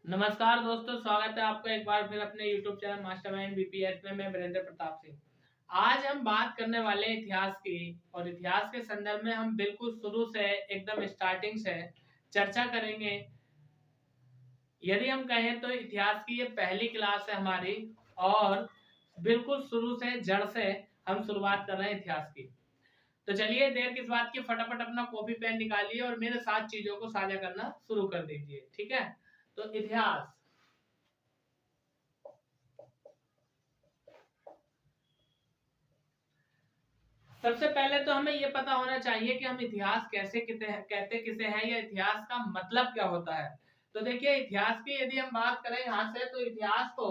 नमस्कार दोस्तों, स्वागत है आपका एक बार फिर अपने YouTube चैनल मास्टरमाइंड बीपीएस में। मैं वीरेंद्र प्रताप सिंह। आज हम बात करने वाले हैं इतिहास की, और इतिहास के संदर्भ में हम बिल्कुल शुरू से एकदम स्टार्टिंग से चर्चा करेंगे। यदि हम कहें तो इतिहास की ये पहली क्लास है हमारी, और बिल्कुल शुरू से जड़ से हम शुरुआत कर रहे हैं इतिहास की। तो चलिए देर किस बात की, फटाफट अपना कॉपी पेन निकालिए और मेरे साथ चीजों को साझा करना शुरू कर दीजिए। ठीक है, तो इतिहास। सबसे पहले तो हमें यह पता होना चाहिए कि हम इतिहास कैसे कहते किसे हैं, या इतिहास का मतलब क्या होता है। तो देखिए, इतिहास की यदि हम बात करें यहाँ से, तो इतिहास को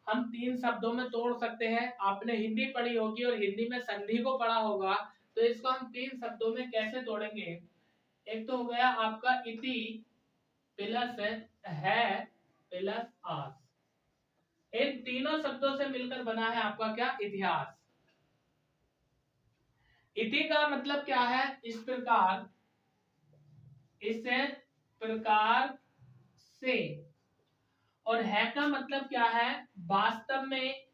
हम तीन शब्दों में तोड़ सकते हैं। आपने हिंदी पढ़ी होगी और हिंदी में संधि को पढ़ा होगा, तो इसको हम तीन शब्दों में कैसे तोड़ेंगे। एक तो हो गया आपका इति प्लस है प्लस आस। इन तीनों शब्दों से मिलकर बना है आपका क्या, इतिहास। इति का मतलब क्या है, इस प्रकार, इस प्रकार से। और है का मतलब क्या है, वास्तव में,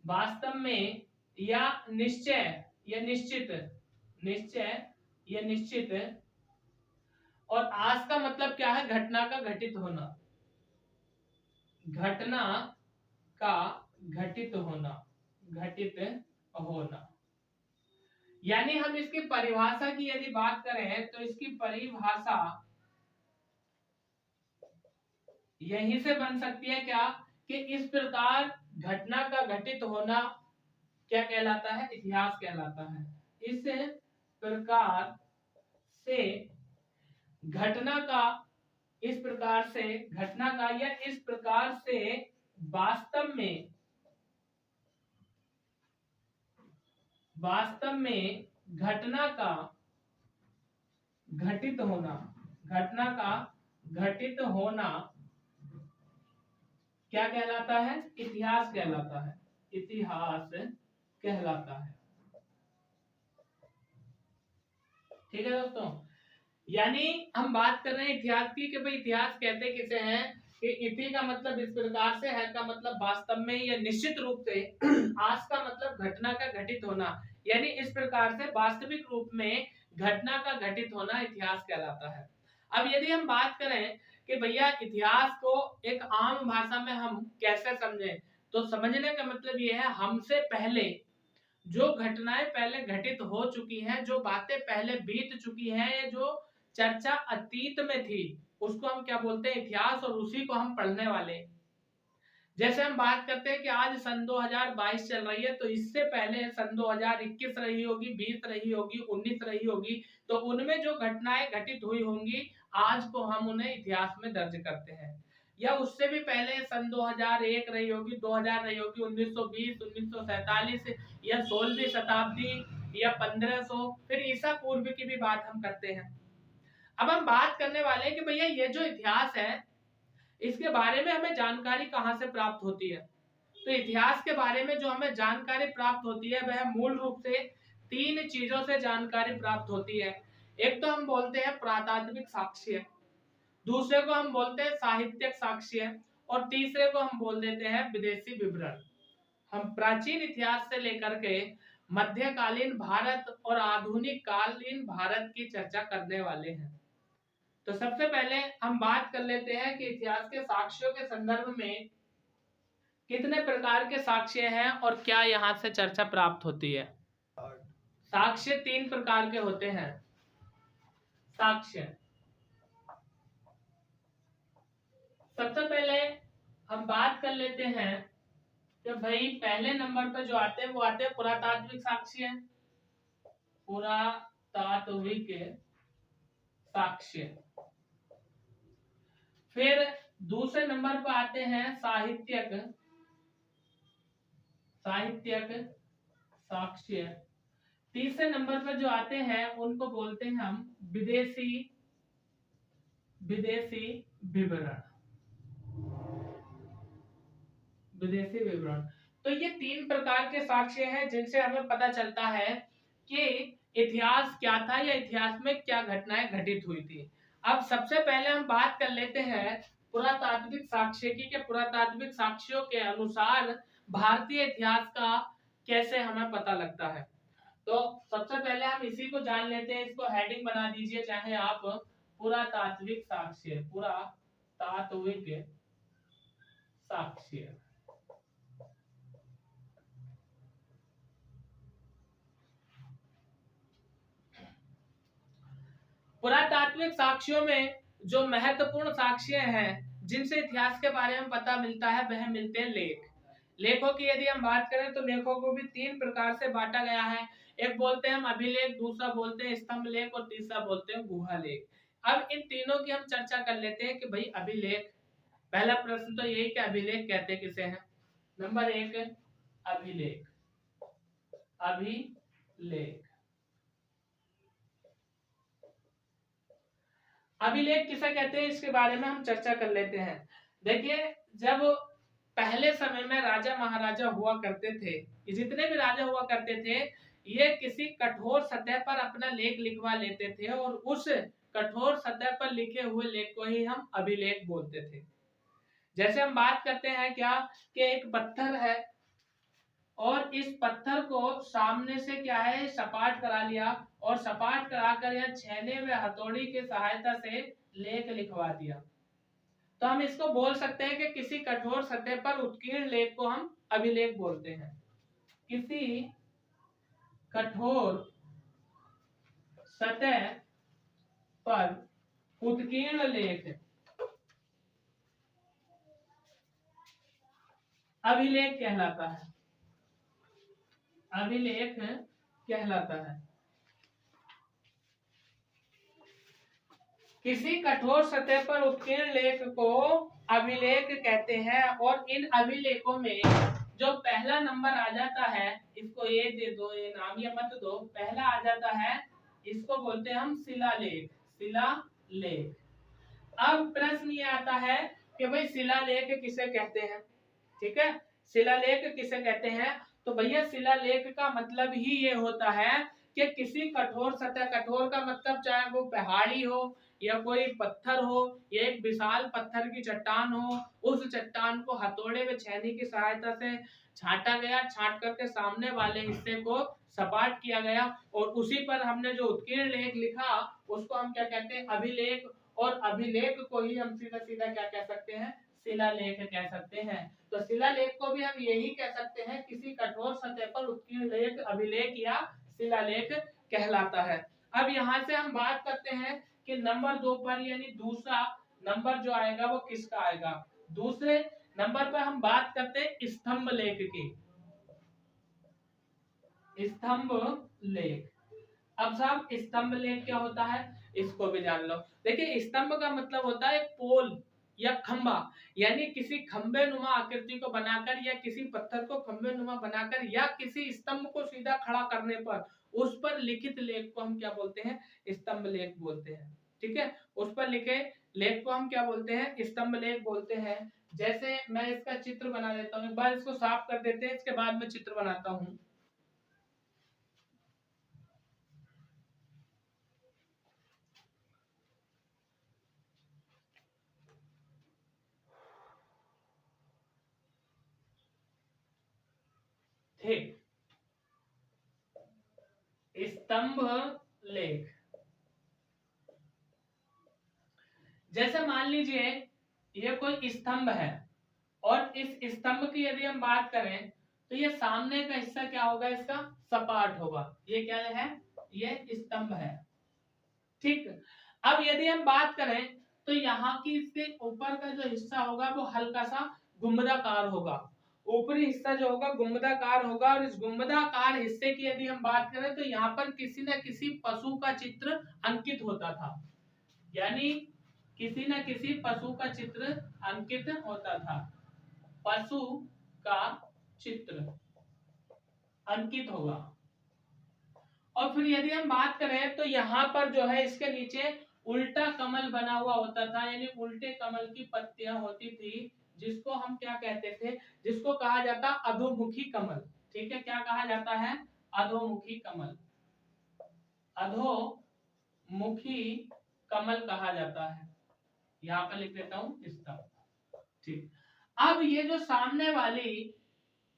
वास्तव में, या निश्चय, या निश्चित, निश्चय या निश्चित। और आस का मतलब क्या है, घटना का घटित होना, घटना का घटित होना, घटित होना। यानी हम इसकी परिभाषा की यदि बात करें तो इसकी परिभाषा यहीं से बन सकती है क्या, कि इस प्रकार घटना का घटित होना क्या कहलाता है, इतिहास कहलाता है। इस प्रकार से घटना का, इस प्रकार से घटना का, या इस प्रकार से वास्तव में, वास्तव में घटना का घटित होना, घटना का घटित होना क्या कहलाता है, इतिहास कहलाता है, इतिहास कहलाता है। ठीक है दोस्तों, यानी हम बात कर रहे हैं इतिहास की, कि भाई इतिहास कहते किसे हैं, कि इति का मतलब इस प्रकार से, है का मतलब वास्तव में या निश्चित रूप से, आस का मतलब घटना का घटित होना, यानी इस प्रकार से वास्तविक रूप में घटना का घटित होना इतिहास कहलाता है। अब यदि हम बात करें कि भैया इतिहास को एक आम भाषा में हम कैसे समझें, तो समझने का मतलब यह है, हमसे पहले जो घटनाएं पहले घटित हो चुकी हैं, जो बातें पहले बीत चुकी हैं, या जो चर्चा अतीत में थी, उसको हम क्या बोलते हैं, इतिहास, और उसी को हम पढ़ने वाले हैं। जैसे हम बात करते हैं कि आज सन 2022 चल रही है, तो इससे पहले सन 2021 रही होगी, 20 रही होगी, 19 रही होगी, तो उनमें जो घटनाएं घटित हुई होंगी, आज को हम उन्हें इतिहास में दर्ज करते हैं। या उससे भी पहले सन 2001 रही होगी, 2000 रही होगी, 1920, 1947, या 16वीं शताब्दी, या 1500, फिर ईसा पूर्व की भी बात हम करते हैं। अब हम बात करने वाले हैं कि भैया ये जो इतिहास है, इसके बारे में हमें जानकारी कहां से प्राप्त होती है। तो इतिहास के बारे में जो हमें जानकारी प्राप्त होती है, वह मूल रूप से तीन चीजों से जानकारी प्राप्त होती है। एक तो हम बोलते हैं प्रातात्विक साक्ष्य, दूसरे को हम बोलते हैं साहित्यिक साक्ष्य, और तीसरे को हम बोल देते हैं विदेशी विवरण। हम प्राचीन इतिहास से लेकर के मध्यकालीन भारत और आधुनिक कालीन भारत की चर्चा करने वाले हैं। तो सबसे पहले हम बात कर लेते हैं कि इतिहास के साक्ष्यों के संदर्भ में कितने प्रकार के साक्ष्य हैं और क्या यहाँ से चर्चा प्राप्त होती है। साक्ष्य तीन प्रकार के होते हैं। साक्ष्य, सबसे पहले हम बात कर लेते हैं कि भाई पहले नंबर पर जो आते हैं वो आते हैं पुरातात्विक साक्ष्य, पुरातात्विक साक्ष्य। फिर दूसरे नंबर पर आते हैं साहित्यक, साहित्यक साक्ष्य। तीसरे नंबर पर जो आते हैं उनको बोलते हैं हम विदेशी, विदेशी विवरण, विदेशी विवरण। तो ये तीन प्रकार के साक्ष्य हैं जिनसे हमें पता चलता है कि इतिहास क्या था, या इतिहास में क्या घटनाएं घटित हुई थी। अब सबसे पहले हम बात कर लेते हैं पुरातात्विक साक्ष्यिकी के पुरातात्विक साक्ष्यों के अनुसार भारतीय इतिहास का कैसे हमें पता लगता है। तो सबसे पहले हम इसी को जान लेते हैं, इसको हेडिंग बना दीजिए चाहे आप, पुरातात्विक साक्ष्य, पुरातात्विक साक्ष्य। पुरातात्विक साक्ष्यों में जो महत्वपूर्ण साक्ष्य हैं जिनसे इतिहास के बारे में पता मिलता है वह मिलते हैं लेख। लेखों की यदि हम बात करें तो लेखों को भी तीन प्रकार से बांटा गया है। एक बोलते हैं हम अभिलेख, दूसरा बोलते हैं स्तंभ लेख और तीसरा बोलते हैं गुहा लेख। अब इन तीनों की हम चर्चा कर लेते हैं कि भाई अभिलेख, पहला प्रश्न तो यही कि अभिलेख कहते किसे हैं। नंबर एक, अभिलेख। अभिलेख अभिलेख किसे कहते हैं इसके बारे में हम चर्चा कर लेते हैं। देखिए, जब पहले समय में राजा महाराजा हुआ करते थे, जितने भी राजा हुआ करते थे, ये किसी कठोर सतह पर अपना लेख लिखवा लेते थे और उस कठोर सतह पर लिखे हुए लेख को ही हम अभिलेख बोलते थे। जैसे हम बात करते हैं क्या कि एक पत्थर है और इस पत्थर को सामने से क्या है सपाट करा लिया और सपाट कराकर या छेने व हथौड़ी की सहायता से लेख लिखवा दिया, तो हम इसको बोल सकते हैं कि किसी कठोर सतह पर उत्कीर्ण लेख को हम अभिलेख बोलते हैं। किसी कठोर सतह पर उत्कीर्ण लेख अभिलेख कहलाता है। अभिलेख कहलाता है। किसी कठोर सतह पर उत्कीर्ण लेख को अभिलेख कहते हैं और इन अभिलेखों में जो पहला नंबर आ जाता है, इसको ये दे दो, ये नाम ये मत दो, पहला आ जाता है, इसको बोलते हैं हम शिलालेख। शिलालेख। अब प्रश्न ये आता है कि भाई शिलालेख किसे कहते हैं। ठीक है, शिलालेख किसे कहते हैं, तो भैया शिलालेख का मतलब ही ये होता है कि किसी कठोर सतह, कठोर का मतलब चाहे वो पहाड़ी हो या कोई पत्थर हो या एक विशाल पत्थर की चट्टान हो, उस चट्टान को हथौड़े व छेनी की सहायता से छांटा गया, छांट करके सामने वाले हिस्से को सपाट किया गया और उसी पर हमने जो उत्कीर्ण लेख लिखा उसको हम क्या कहते हैं, अभिलेख। और अभिलेख को ही हम सीधा सीधा क्या कह सकते हैं, शिलालेख कह सकते हैं। तो शिलालेख को भी हम यही कह सकते हैं, किसी कठोर सतह पर उत्कीर्ण लेख अभिलेख या शिलालेख कहलाता है। अब यहाँ से हम बात करते हैं कि नंबर 2 पर यानी दूसरा नंबर जो आएगा वो किसका आएगा। दूसरे नंबर पर हम बात करते हैं स्तंभ लेख की। स्तंभ लेख। अब साहब स्तंभ लेख क्या होता है इसको भी जान लो। देखिए, स्तंभ का मतलब होता है पोल या खंबा, यानी किसी खंबे नुमा आकृति को बनाकर या किसी पत्थर को खंबे नुमा बनाकर या किसी स्तंभ को सीधा खड़ा करने पर उस पर लिखित लेख को हम क्या बोलते हैं, स्तंभ लेख बोलते हैं। ठीक है, उस पर लिखे लेख को हम क्या बोलते हैं, स्तंभ लेख बोलते हैं। जैसे मैं इसका चित्र बना देता हूँ, एक बार इसको साफ कर देते हैं, इसके बाद में चित्र बनाता हूँ। ठीक, स्तंभ लेख। जैसे मान लीजिए ये कोई स्तंभ है और इस स्तंभ की यदि हम बात करें तो ये सामने का हिस्सा क्या होगा, इसका सपाट होगा। ये क्या है, ये स्तंभ है। ठीक, अब यदि हम बात करें तो यहाँ की इसके ऊपर का जो हिस्सा होगा वो हल्का सा गुंबदाकार होगा। ऊपरी हिस्सा जो होगा गुंबदाकार होगा और इस गुंबदाकार हिस्से की यदि हम बात करें तो यहाँ पर किसी न किसी पशु का चित्र अंकित होता था, यानी किसी न किसी पशु का चित्र अंकित होता था। पशु का चित्र अंकित होगा। और फिर यदि हम बात करें तो यहाँ पर जो है इसके नीचे उल्टा कमल बना हुआ होता था, यानी उल्टे कमल की पत्तियां होती थी, जिसको हम क्या कहते थे, जिसको कहा जाता अधोमुखी कमल। ठीक है, क्या कहा जाता है, अधोमुखी कमल। अधोमुखी कमल कहा जाता है। यहाँ पर लिख देता हूं स्तंभ। ठीक, अब ये जो सामने वाली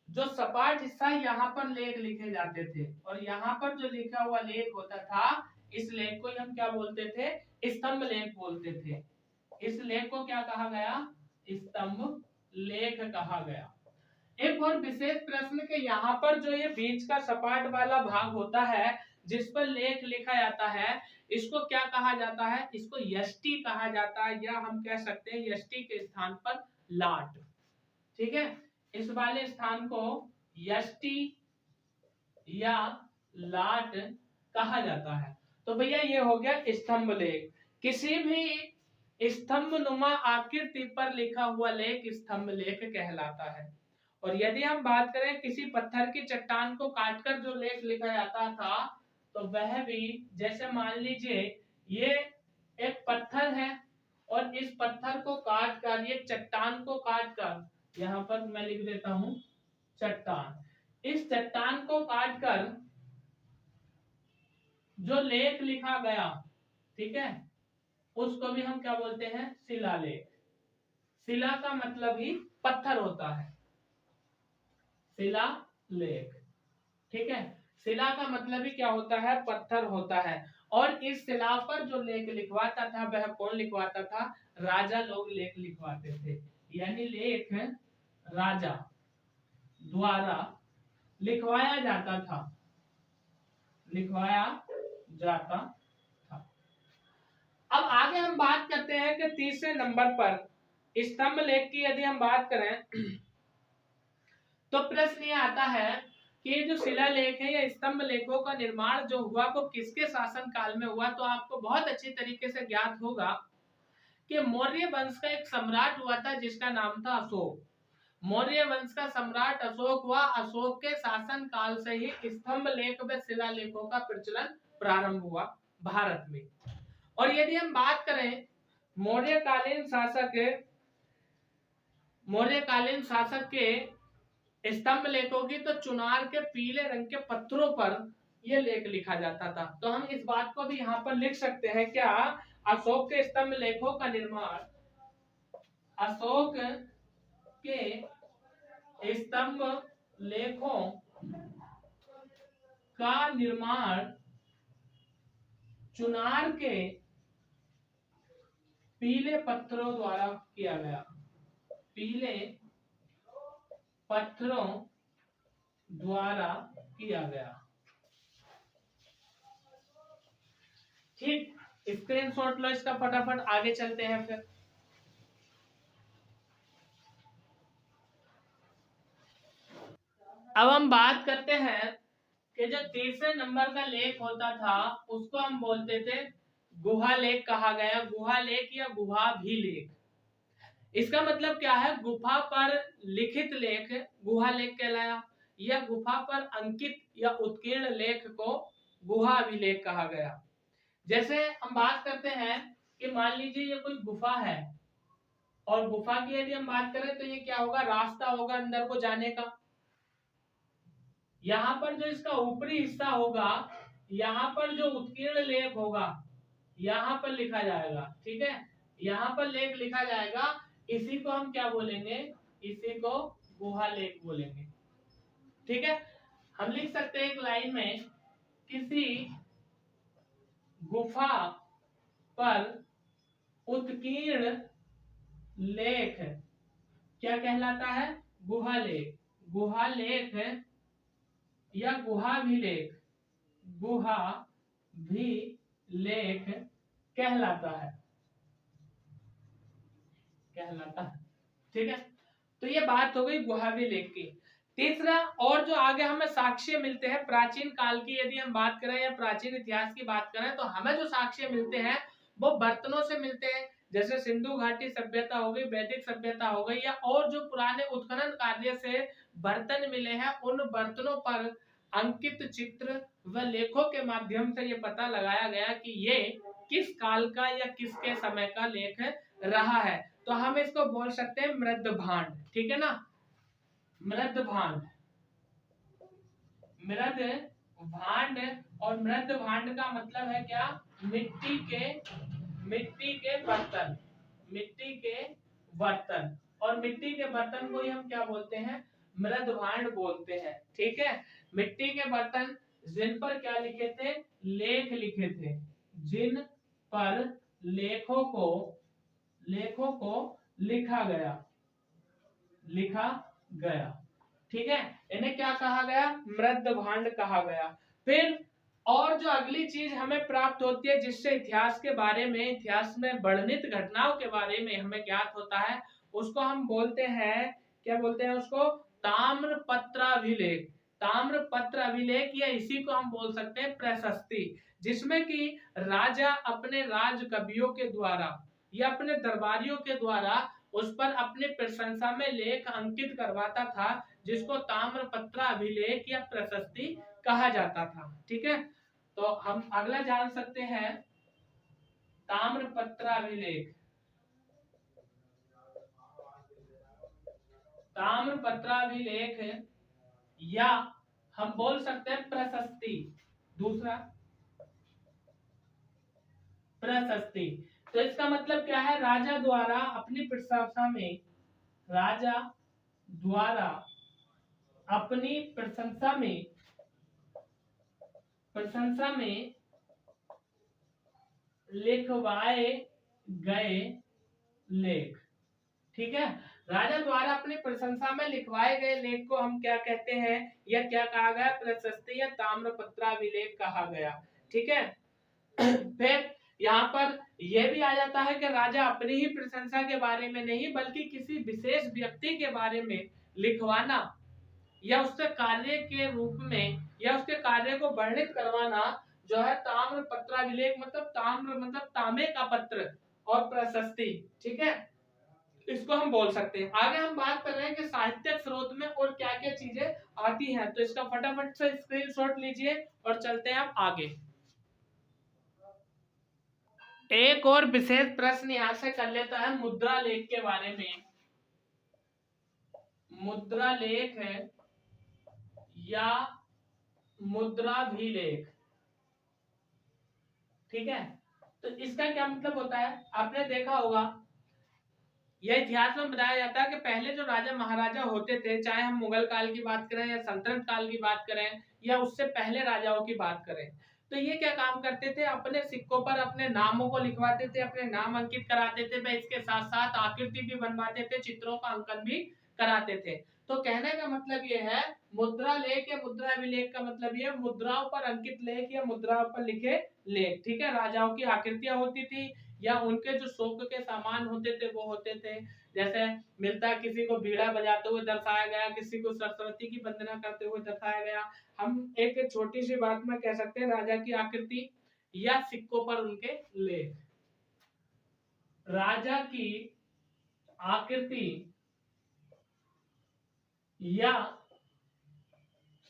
जो सपाट हिस्सा है यहाँ पर लेख लिखे जाते थे और यहाँ पर जो लिखा हुआ लेख होता था इस लेख को हम क्या बोलते थे, स्तंभ लेख बोलते थे। इस लेख को क्या कहा गया, स्तंभ लेख कहा गया। एक और विशेष प्रश्न के यहाँ पर जो ये बीच का सपाट वाला भाग होता है जिस पर लेख लिखा जाता है इसको क्या कहा जाता है, इसको यष्टि कहा जाता है या हम कह सकते हैं यष्टि के स्थान पर लाट। ठीक है, इस वाले स्थान को यष्टि या लाट कहा जाता है। तो भैया ये हो गया स्तंभ लेख। किसी भी स्तंभ नुमा आकृति पर लिखा हुआ लेख स्तंभ लेख कहलाता है। और यदि हम बात करें किसी पत्थर की चट्टान को काटकर जो लेख लिखा जाता था तो वह भी, जैसे मान लीजिए ये एक पत्थर है और इस पत्थर को काट कर, ये चट्टान को काट कर, यहाँ पर मैं लिख देता हूं चट्टान, इस चट्टान को काटकर जो लेख लिखा गया, ठीक है, उसको भी हम क्या बोलते हैं, शिलालेख। शिला का मतलब ही पत्थर होता है, शिलालेख। ठीक है, शिला का मतलब ही क्या होता है, पत्थर होता है। और इस शिला पर जो लेख लिखवाता था वह कौन लिखवाता था, राजा लोग लेख लिखवाते थे। यानी लेख राजा द्वारा लिखवाया जाता था, लिखवाया जाता था। अब आगे हम बात करते हैं कि तीसरे नंबर पर स्तंभ लेख की यदि हम बात करें तो प्रश्न ये आता है कि जो शिलालेख है या स्तंभ लेखों का निर्माण जो हुआ वो किसके शासन काल में हुआ। तो आपको बहुत अच्छी तरीके से ज्ञात होगा कि मौर्य वंश का एक सम्राट हुआ था जिसका नाम था अशोक। मौर्य वंश का सम्राट अशोक हुआ। अशोक के शासन काल से ही स्तंभ लेख व शिलालेखों का प्रचलन प्रारंभ हुआ भारत में। और यदि हम बात करें मौर्यकालीन शासक के स्तंभ लेखों की, तो चुनार के पीले रंग के पत्थरों पर यह लेख लिखा जाता था। तो हम इस बात को भी यहाँ पर लिख सकते हैं, क्या अशोक के स्तंभ लेखों का निर्माण, अशोक के स्तंभ लेखों का निर्माण चुनार के पीले पत्थरों द्वारा किया गया, पीले पत्थरों द्वारा किया गया। ठीक, स्क्रीनशॉट लो इसका फटाफट, आगे चलते हैं। फिर अब हम बात करते हैं कि जो तीसरे नंबर का लेख होता था उसको हम बोलते थे गुहा लेख कहा गया। गुहा लेख या गुहा भी लेख, इसका मतलब क्या है, गुफा पर लिखित लेख गुहा लेख कहलाया, या गुफा पर अंकित या उत्कीर्ण लेख को गुहा अभिलेख कहा गया। जैसे हम बात करते हैं कि मान लीजिए ये कोई गुफा है और गुफा की यदि हम बात करें तो ये क्या होगा, रास्ता होगा अंदर को जाने का। यहाँ पर जो इसका ऊपरी हिस्सा होगा, यहाँ पर जो उत्कीर्ण लेख होगा यहाँ पर लिखा जाएगा। ठीक है, यहाँ पर लेख लिखा जाएगा, इसी को हम क्या बोलेंगे, इसी को गुहा लेख बोलेंगे। ठीक है, हम लिख सकते हैं एक लाइन में, किसी गुफा पर उत्कीर्ण लेख क्या कहलाता है, गुहा लेख। गुहा लेख या गुहा भी लेख, गुहा भी लेख कहलाता है, कहलाता है। ठीक है, तो ये बात हो गई गुहा भी लेख की। तीसरा, और जो आगे हमें साक्ष्य मिलते हैं प्राचीन काल की, यदि हम बात करें या प्राचीन इतिहास की बात करें तो हमें जो साक्ष्य मिलते हैं वो बर्तनों से मिलते हैं। जैसे सिंधु घाटी सभ्यता हो गई, वैदिक सभ्यता हो गई, या और जो पुराने उत्खनन कार्य से बर्तन मिले हैं उन बर्तनों पर अंकित चित्र व लेखों के माध्यम से ये पता लगाया गया कि ये किस काल का या किसके समय का लेख रहा है। तो हम इसको बोल सकते हैं मृद भांड। ठीक है ना, मृद भांड, मृद भांड। और मृद भांड का मतलब है क्या, मिट्टी के बर्तन, मिट्टी के बर्तन, और मिट्टी के बर्तन को ही हम क्या बोलते हैं, मृद भांड बोलते हैं। ठीक है, मिट्टी के बर्तन जिन पर क्या लिखे थे, लेख लिखे थे, जिन पर लेखों को लिखा गया, लिखा गया। ठीक है, इन्हें क्या कहा गया, मृद भांड कहा गया। फिर और जो अगली चीज हमें प्राप्त होती है, जिससे इतिहास के बारे में, इतिहास में वर्णित घटनाओं के बारे में हमें ज्ञात होता है, उसको हम बोलते हैं, क्या बोलते हैं उसको, ताम्रपत्राभिलेख। ताम्रपत्र अभिलेख, या इसी को हम बोल सकते हैं प्रशस्ति, जिसमें कि राजा अपने राज कवियों के द्वारा या अपने दरबारियों के द्वारा उस पर अपनी प्रशंसा में लेख अंकित करवाता था, जिसको ताम्रपत्र अभिलेख या प्रशस्ति कहा जाता था। ठीक है, तो हम अगला जान सकते हैं ताम्रपत्र अभिलेख। ताम्रपत्र अभिलेख, या हम बोल सकते हैं प्रशस्ति, दूसरा प्रशस्ति। तो इसका मतलब क्या है, राजा द्वारा अपनी प्रशंसा में, राजा द्वारा अपनी प्रशंसा में लिखवाए गए लेख। ठीक है, राजा द्वारा अपनी प्रशंसा में लिखवाए गए लेख को हम क्या कहते हैं, या क्या कहा गया, प्रशस्ति या ताम्रपत्राभिलेख कहा गया। ठीक है, फिर यहाँ पर यह भी आ जाता है कि राजा अपनी ही प्रशंसा के बारे में नहीं, बल्कि किसी विशेष व्यक्ति के बारे में लिखवाना, या उसके कार्य के रूप में, या उसके कार्य को वर्णित करवाना, जो है ताम्रपत्राभिलेख मतलब ताम्र मतलब तांबे का पत्र और प्रशस्ति। ठीक है, इसको हम बोल सकते हैं। आगे हम बात कर रहे हैं कि साहित्यिक स्रोत में और क्या क्या चीजें आती हैं, तो इसका फटाफट से स्क्रीनशॉट लीजिए और चलते हैं हम आगे। एक और विशेष प्रश्न यहां से कर लेता है मुद्रा लेख के बारे में। मुद्रा लेख है या मुद्राभिलेख। ठीक है, तो इसका क्या मतलब होता है, आपने देखा होगा, यह इतिहास में बताया जाता है कि पहले जो राजा महाराजा होते थे, चाहे हम मुगल काल की बात करें या सल्तनत काल की बात करें या उससे पहले राजाओं की बात करें, तो ये क्या काम करते थे, अपने सिक्कों पर अपने नामों को लिखवाते थे, अपने नाम अंकित कराते थे, वह इसके साथ साथ आकृति भी बनवाते थे, चित्रों का अंकन भी कराते थे। तो कहने का मतलब ये है, मुद्रा लेख या मुद्रा अभिलेख का मतलब ये मुद्राओं पर अंकित लेख या मुद्राओं पर लिखे लेख। ठीक है, राजाओं की आकृतियां होती थी, या उनके जो शौक के सामान होते थे वो होते थे, जैसे मिलता किसी को बीड़ा बजाते हुए दर्शाया गया, किसी को सरस्वती की वंदना करते हुए दर्शाया गया। हम एक छोटी सी बात में कह सकते हैं, राजा की आकृति या सिक्कों पर उनके लेख। राजा की आकृति या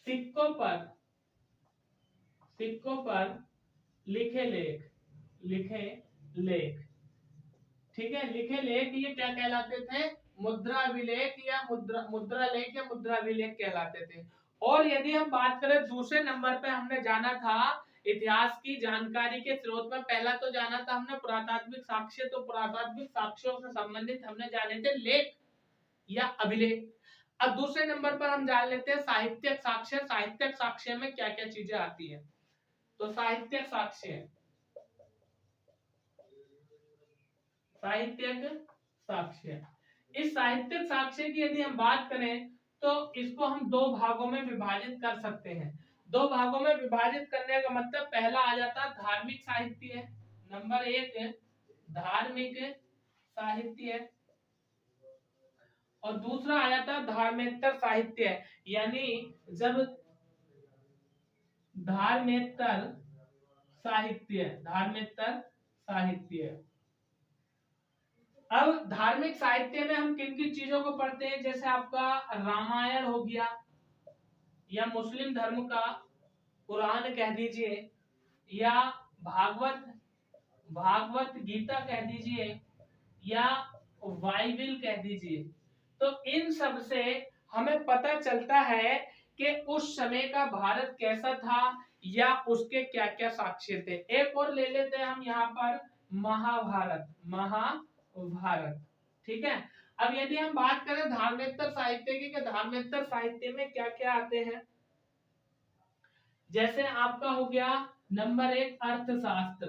सिक्कों पर लिखे लेख। ठीक है, लिखे लेख ये क्या कहलाते थे, मुद्रा अभिलेख या मुद्रा लेख या मुद्रा अभिलेख कहलाते थे। और यदि हम बात करें दूसरे नंबर पे, हमने जाना था इतिहास की जानकारी के स्रोत में, पहला तो जाना था हमने पुरातात्विक साक्ष्य, तो पुरातात्विक साक्ष्यों से संबंधित हमने जाने थे लेख या अभिलेख। अब दूसरे नंबर पर हम जान लेते हैं साहित्यिक साक्ष्य। साहित्यिक साक्ष्य में क्या क्या चीजें आती है, तो साहित्यिक साक्ष्य इस साहित्यिक साक्ष्य की यदि हम बात करें तो इसको हम दो भागों में विभाजित कर सकते हैं। दो भागों में विभाजित करने का मतलब, पहला आ जाता है धार्मिक साहित्य, नंबर एक धार्मिक साहित्य, और दूसरा आ जाता है धर्मेतर साहित्य। यानी जब धर्मेतर साहित्य। अब धार्मिक साहित्य में हम किन किन चीजों को पढ़ते हैं, जैसे आपका रामायण हो गया, या मुस्लिम धर्म का कुरान कह दीजिए, या भागवत गीता कह दीजिए, या बाइबिल कह दीजिए। तो इन सब से हमें पता चलता है कि उस समय का भारत कैसा था, या उसके क्या क्या साक्ष्य थे। एक और ले लेते हैं हम यहाँ पर महाभारत, महाभारत। ठीक है। अब यदि हम बात करें धर्मेत्तर साहित्य की, कि धर्मेत्तर साहित्य में क्या क्या आते हैं, जैसे आपका हो गया नंबर 1 अर्थशास्त्र।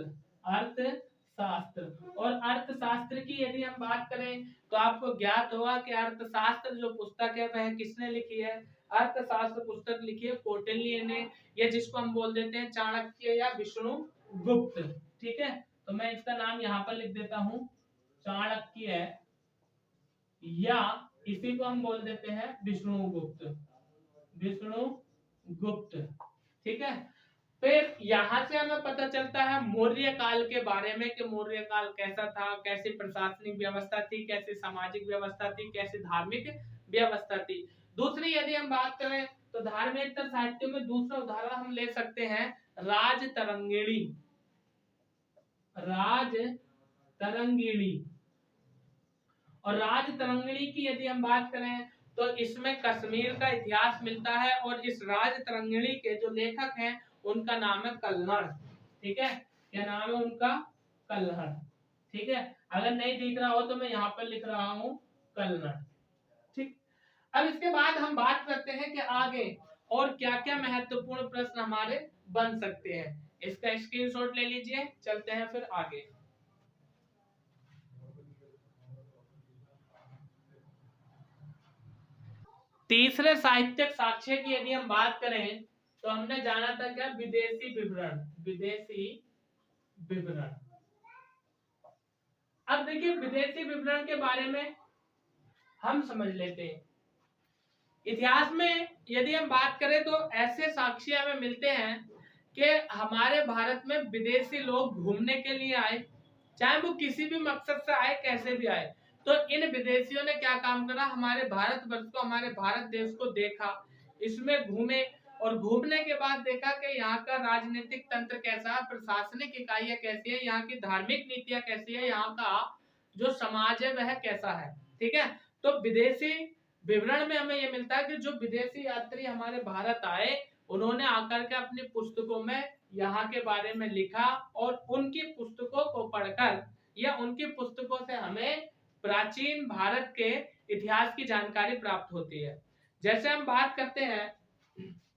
अर्थशास्त्र और अर्थशास्त्र की यदि हम बात करें तो आपको ज्ञात होगा कि अर्थशास्त्र जो पुस्तक है वह किसने लिखी है। अर्थशास्त्र पुस्तक लिखी है कौटिल्य ने, या जिसको हम बोल देते हैं चाणक्य या विष्णुगुप्त। ठीक है, तो मैं इसका नाम यहाँ पर लिख देता हूँ, चाणक्य, या इसी को हम बोल देते हैं विष्णुगुप्त, विष्णुगुप्त। ठीक है। फिर यहाँ से हमें पता चलता है मौर्य काल के बारे में, कि मौर्य काल कैसा था, कैसी प्रशासनिक व्यवस्था थी, कैसी सामाजिक व्यवस्था थी, कैसी धार्मिक व्यवस्था थी। दूसरी यदि हम बात करें तो धार्मेत्तर साहित्य में दूसरा उदाहरण हम ले सकते हैं राजतरंगिणी। राजतरंगिणी, और राजतरंगिणी की यदि हम बात करें तो इसमें कश्मीर का इतिहास मिलता है, और इस राजतरंगिणी के जो लेखक हैं उनका नाम है कल्हड़। ठीक है, क्या नाम है उनका, कल्हड़। ठीक है, अगर नहीं दिख रहा हो तो मैं यहाँ पर लिख रहा हूँ कल्हड़। ठीक, अब इसके बाद हम बात करते हैं कि आगे और क्या क्या महत्वपूर्ण प्रश्न हमारे बन सकते हैं। इसका स्क्रीनशॉट ले लीजिए, चलते हैं फिर आगे। तीसरे साहित्यिक साक्ष्य की यदि हम बात करें तो हमने जाना था क्या, विदेशी विवरण। विदेशी विवरण। अब देखिए विदेशी विवरण के बारे में हम समझ लेते हैं। इतिहास में यदि हम बात करें तो ऐसे साक्ष्य हमें मिलते हैं कि हमारे भारत में विदेशी लोग घूमने के लिए आए, चाहे वो किसी भी मकसद से आए, कैसे भी आए, तो इन विदेशियों ने क्या काम करा, हमारे भारतवर्ष को, हमारे भारत देश को देखा, इसमें घूमे, और घूमने के बाद देखा कि यहाँ का राजनीतिक तंत्र कैसा है, प्रशासनिक इकाइयां कैसी है, यहाँ की धार्मिक नीतियां कैसी है, यहाँ का जो समाज है वह कैसा है। ठीक है, तो विदेशी विवरण में हमें यह मिलता है कि जो विदेशी यात्री हमारे भारत आए उन्होंने आकर के अपनी पुस्तकों में यहाँ के बारे में लिखा, और उनकी पुस्तकों को पढ़कर या उनकी पुस्तकों से हमें प्राचीन भारत के इतिहास की जानकारी प्राप्त होती है। जैसे हम बात करते हैं,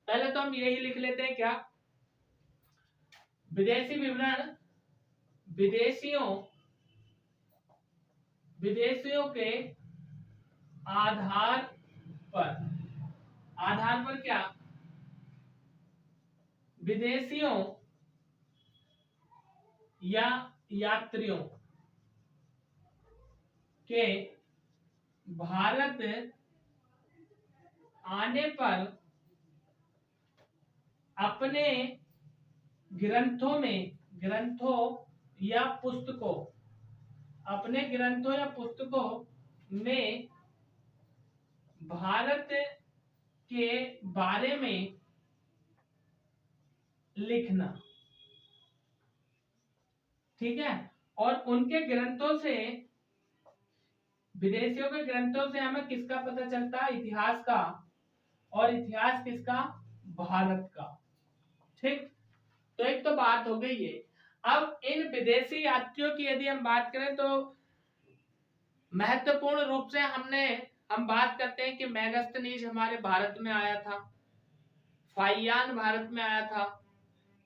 पहले तो हम यही लिख लेते हैं क्या, विदेशी विवरण विदेशियों के आधार पर क्या, विदेशियों या यात्रियों के भारत आने पर अपने ग्रंथों या पुस्तकों में भारत के बारे में लिखना। ठीक है, और उनके ग्रंथों से, विदेशियों के ग्रंथों से हमें किसका पता चलता है, इतिहास का, और इतिहास किसका, भारत का। ठीक, तो एक तो बात हो गई है। अब इन विदेशी यात्रियों की यदि हम बात करें तो महत्वपूर्ण रूप से हम बात करते हैं कि मेगास्थनीज हमारे भारत में आया था, फाइयान भारत में आया था,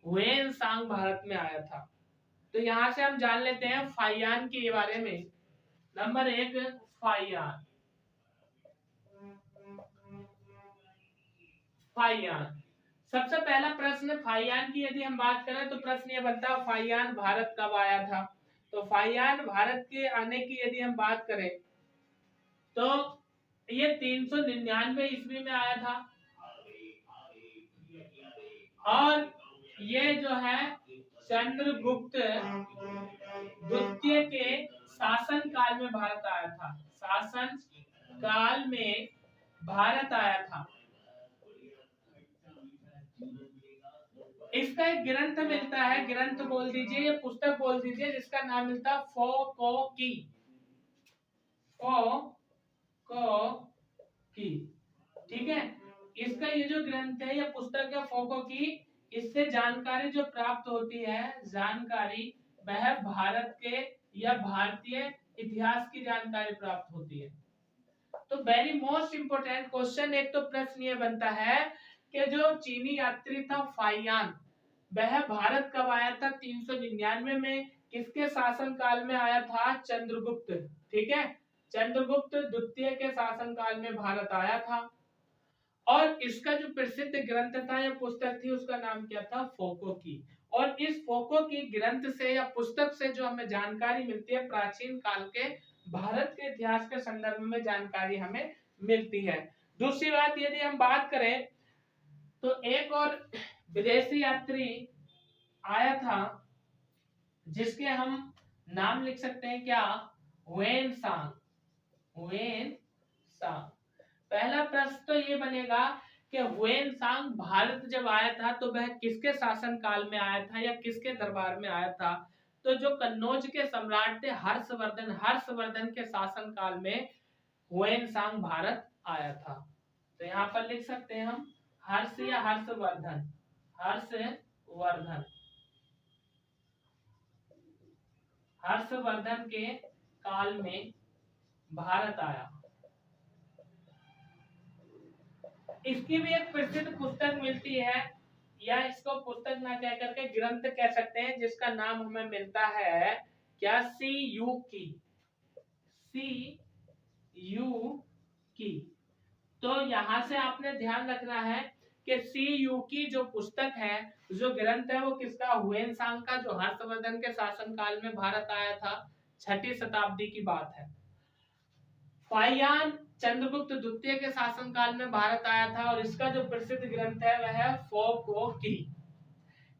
हुएन सांग भारत में आया था। तो यहां से हम जान लेते हैं फाइयान के बारे में। नंबर 1 फाइयान। सबसे पहला प्रश्न फाइयान की यदि हम बात करें तो प्रश्न ये बनता है फाइयान भारत कब आया था। तो फाइयान भारत के आने की यदि हम बात करें तो ये 399 ईस्वी में आया था, और ये जो है चंद्रगुप्त द्वितीय के शासन काल में भारत आया था। शासन काल में भारत आया था। इसका एक ग्रंथ मिलता है, ग्रंथ बोल दीजिए या पुस्तक बोल दीजिए, जिसका नाम मिलता है फो को की। ठीक है, इसका ये जो ग्रंथ है या पुस्तक है फोको की, इससे जानकारी जो प्राप्त होती है, जानकारी वह भारत के या भारतीय इतिहास की जानकारी प्राप्त होती है। तो वेरी मोस्ट इंपोर्टेंट क्वेश्चन, एक तो प्रश्न ये बनता है कि जो चीनी यात्री था फाइयान, वह भारत कब आया था? 399 में। किसके शासन काल में आया था? चंद्रगुप्त। ठीक है, चंद्रगुप्त द्वितीय के शासन काल में भारत आया था। और इसका जो प्रसिद्ध ग्रंथ था या पुस्तक थी, उसका नाम क्या था? फोको की। और इस फोको की ग्रंथ से या पुस्तक से जो हमें जानकारी मिलती है, प्राचीन काल के भारत के इतिहास के संदर्भ में जानकारी हमें मिलती है। दूसरी बात, यदि हम बात करें तो एक और विदेशी यात्री आया था जिसके हम नाम लिख सकते हैं क्या? Hiuen Tsang. Hiuen Tsang. पहला प्रश्न तो ये बनेगा कि वेन सांग भारत जब आया था तो वह किसके शासन काल में आया था या किसके दरबार में आया था? तो जो कन्नौज के सम्राट थे हर्षवर्धन के शासन काल में वेन सांग भारत आया था। तो यहाँ पर लिख सकते हैं हम हर्ष या हर्षवर्धन। हर्षवर्धन, हर्षवर्धन के काल में भारत आया। इसकी भी एक प्रसिद्ध पुस्तक मिलती है, या इसको पुस्तक ना कह करके ग्रंथ कह सकते हैं, जिसका नाम हमें मिलता है क्या? सी यू की। सी यू की। तो यहां से आपने ध्यान रखना है कि सी यू की जो पुस्तक है, जो ग्रंथ है, वो किसका? हुएन सांग का, जो हर्षवर्धन के शासन काल में भारत आया था। 6ठी शताब्दी की बात है। फाइयान चंद्रगुप्त द्वितीय के शासन काल में भारत आया था और इसका जो प्रसिद्ध ग्रंथ है वह है फोको की।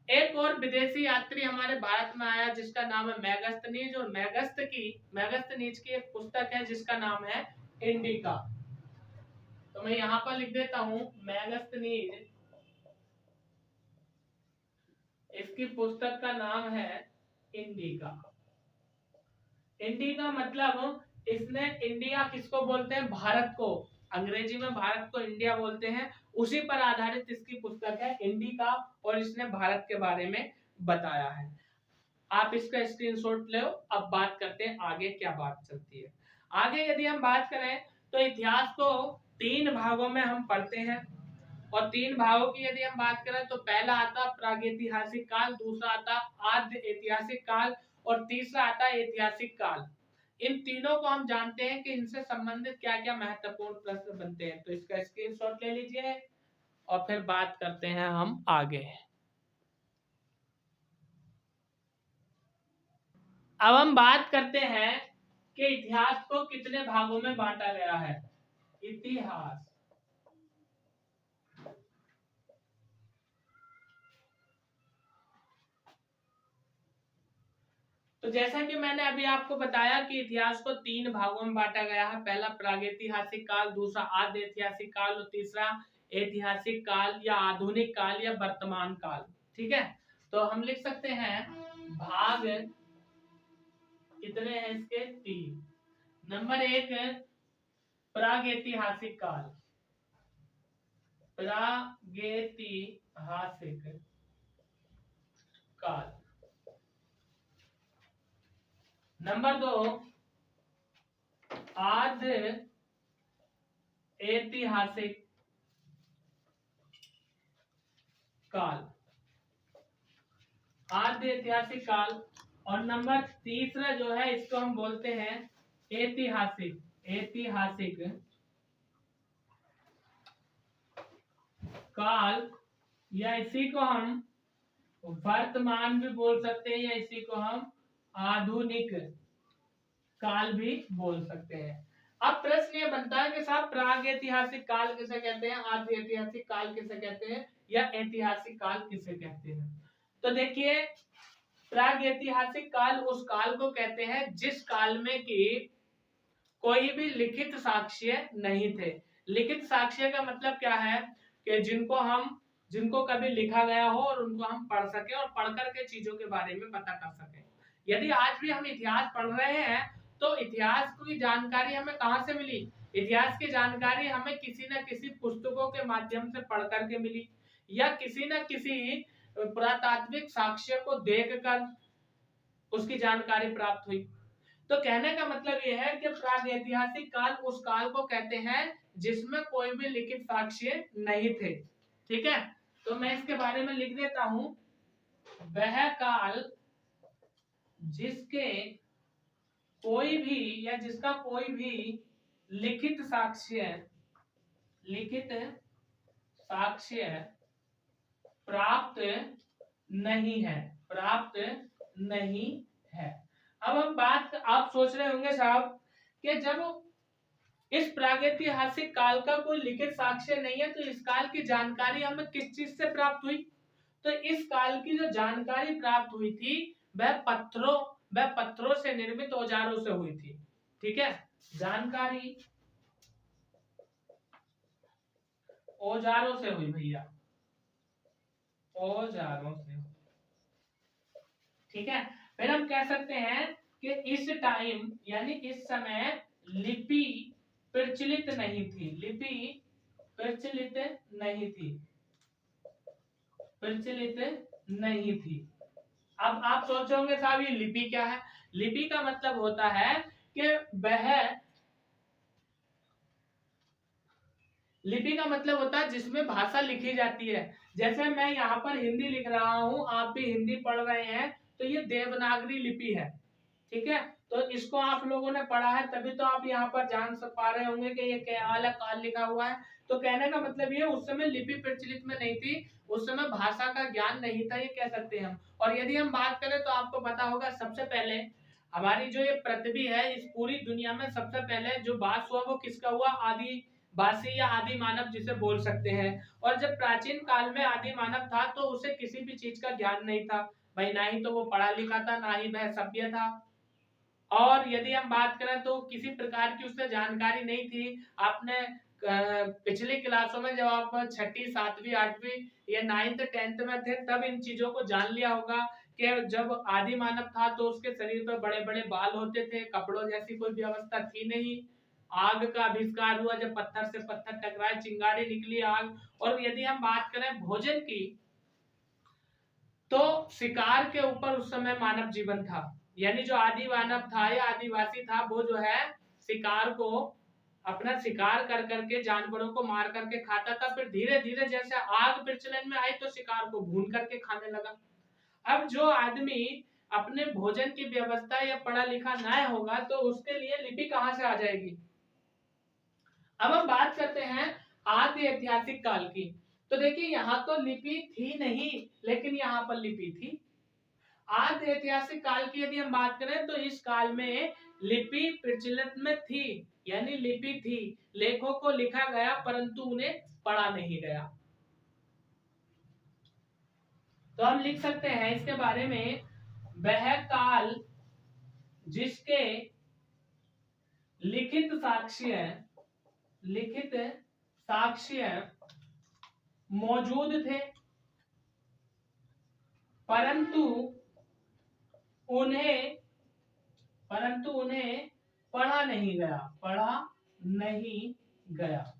एक और विदेशी यात्री हमारे भारत में आया जिसका नाम है मेगस्थनीज, और मेगस्थनीज की एक पुस्तक है जिसका नाम है इंडिका। तो मैं यहां पर लिख देता हूं मेगस्थनीज, इसकी पुस्तक का नाम है इंडिका। इंडिका मतलब इसने इंडिया किसको बोलते हैं? भारत को। अंग्रेजी में भारत को इंडिया बोलते हैं, उसी पर आधारित इसकी पुस्तक है इंडिका, और इसने भारत के बारे में बताया है। आप इसका स्क्रीनशॉट लो। अब बात करते हैं आगे क्या बात चलती है। आगे यदि हम बात करें तो इतिहास को 3 भागों में हम पढ़ते हैं, और 3 भागों की यदि हम बात करें तो पहला आता प्रागैतिहासिक काल, दूसरा आता आद्य ऐतिहासिक काल, और तीसरा आता ऐतिहासिक काल। इन तीनों को हम जानते हैं कि इनसे संबंधित क्या क्या महत्वपूर्ण प्रश्न बनते हैं। तो इसका स्क्रीनशॉट ले लीजिए और फिर बात करते हैं हम आगे। अब हम बात करते हैं कि इतिहास को कितने भागों में बांटा गया है। इतिहास, तो जैसा कि मैंने अभी आपको बताया कि इतिहास को 3 भागों में बांटा गया है। पहला प्रागैतिहासिक काल, दूसरा आद्य ऐतिहासिक काल, और तीसरा ऐतिहासिक काल या आधुनिक काल या वर्तमान काल। ठीक है, तो हम लिख सकते हैं भाग कितने हैं इसके? 3। नंबर 1 प्रागैतिहासिक काल। प्रागैतिहासिक काल। नंबर 2 आद्य ऐतिहासिक काल। आद्य ऐतिहासिक काल। और नंबर तीसरा जो है इसको हम बोलते हैं ऐतिहासिक काल, या इसी को हम वर्तमान भी बोल सकते हैं, या इसी को हम आधुनिक काल भी बोल सकते हैं। अब प्रश्न ये बनता है कि साहब प्रागैतिहासिक काल किसे कहते हैं, आद्य ऐतिहासिक काल किसे कहते हैं, या ऐतिहासिक काल किसे कहते हैं? तो देखिए, प्रागैतिहासिक काल उस काल को कहते हैं जिस काल में कि कोई भी लिखित साक्ष्य नहीं थे। लिखित साक्ष्य का मतलब क्या है कि जिनको कभी लिखा गया हो और उनको हम पढ़ सके और पढ़ करके चीजों के बारे में पता कर सके। यदि आज भी हम इतिहास पढ़ रहे हैं तो इतिहास की जानकारी हमें कहाँ से मिली? इतिहास की जानकारी हमें किसी न किसी पुस्तकों के माध्यम से पढ़ करके मिली, या किसी न किसी पुरातात्विक साक्ष्य को देखकर, उसकी जानकारी प्राप्त हुई। तो कहने का मतलब यह है कि प्रागैतिहासिक काल उस काल को कहते हैं जिसमें कोई भी लिखित साक्ष्य नहीं थे। ठीक है, तो मैं इसके बारे में लिख देता हूं, वह काल जिसके कोई भी या जिसका कोई भी लिखित साक्ष्य प्राप्त नहीं है, प्राप्त नहीं है। अब हम बात, आप सोच रहे होंगे साहब कि जब इस प्रागैतिहासिक काल का कोई लिखित साक्ष्य नहीं है तो इस काल की जानकारी हमें किस चीज से प्राप्त हुई? तो इस काल की जो जानकारी प्राप्त हुई थी वह पत्थरों से निर्मित औजारों से हुई थी। ठीक है, जानकारी औजारों से हुई भैया, औजारों से। ठीक है, फिर हम कह सकते हैं कि इस टाइम यानी इस समय लिपि प्रचलित नहीं थी, लिपि प्रचलित नहीं थी, प्रचलित नहीं थी। अब आप सोच रहे होंगे साहब ये लिपि क्या है? लिपि का मतलब होता है कि वह, लिपि का मतलब होता है जिसमें भाषा लिखी जाती है। जैसे मैं यहाँ पर हिंदी लिख रहा हूँ, आप भी हिंदी पढ़ रहे हैं, तो ये देवनागरी लिपि है। ठीक है, तो इसको आप लोगों ने पढ़ा है तभी तो आप यहाँ पर जान पा रहे होंगे कि ये क्या अलग काल लिखा हुआ है। तो कहने का मतलब ये उस समय लिपि प्रचलित में नहीं थी, उस समय भाषा का ज्ञान नहीं था, ये कह सकते हैं हम। और यदि हम बात करें तो आपको पता होगा सबसे पहले हमारी जो ये पृथ्वी है, इस पूरी दुनिया में सबसे पहले जो वास हुआ वो किसका हुआ? आदिवासी या आदि मानव जिसे बोल सकते हैं। और जब प्राचीन काल में आदि मानव था तो उसे किसी भी चीज का ज्ञान नहीं था भाई, ना ही तो वो पढ़ा लिखा था, ना ही वह सभ्य था। और यदि हम बात करें तो किसी प्रकार की उससे जानकारी नहीं थी। आपने पिछली क्लासों में जब आप छठी, सातवीं, आठवीं या 9th 10th में थे तब इन चीजों को जान लिया होगा कि जब आदि मानव था तो उसके शरीर पर बड़े बड़े बाल होते थे, कपड़ों जैसी कोई व्यवस्था थी नहीं। आग का आविष्कार हुआ जब पत्थर से पत्थर टकराए, चिंगारी निकली, आग। और यदि हम बात करें भोजन की तो शिकार के ऊपर उस समय मानव जीवन था। यानी जो आदि मानव था या आदिवासी था वो जो है शिकार को, अपना शिकार कर करके जानवरों को मार करके खाता था। फिर धीरे धीरे जैसे आग प्रचलन में आई तो शिकार को भून करके खाने लगा। अब जो आदमी अपने भोजन की व्यवस्था या पढ़ा लिखा ना होगा तो उसके लिए लिपि कहां से आ जाएगी? अब हम बात करते हैं आदि ऐतिहासिक काल की। तो देखिए यहाँ तो लिपि थी नहीं, लेकिन यहाँ पर लिपि थी। आदि ऐतिहासिक काल की यदि हम बात करें तो इस काल में लिपि प्रचलित में थी, यानी लिपि थी, लेखों को लिखा गया परंतु उन्हें पढ़ा नहीं गया। तो हम लिख सकते हैं इसके बारे में, वह काल जिसके लिखित साक्ष्य मौजूद थे परंतु उन्हें पढ़ा नहीं गया।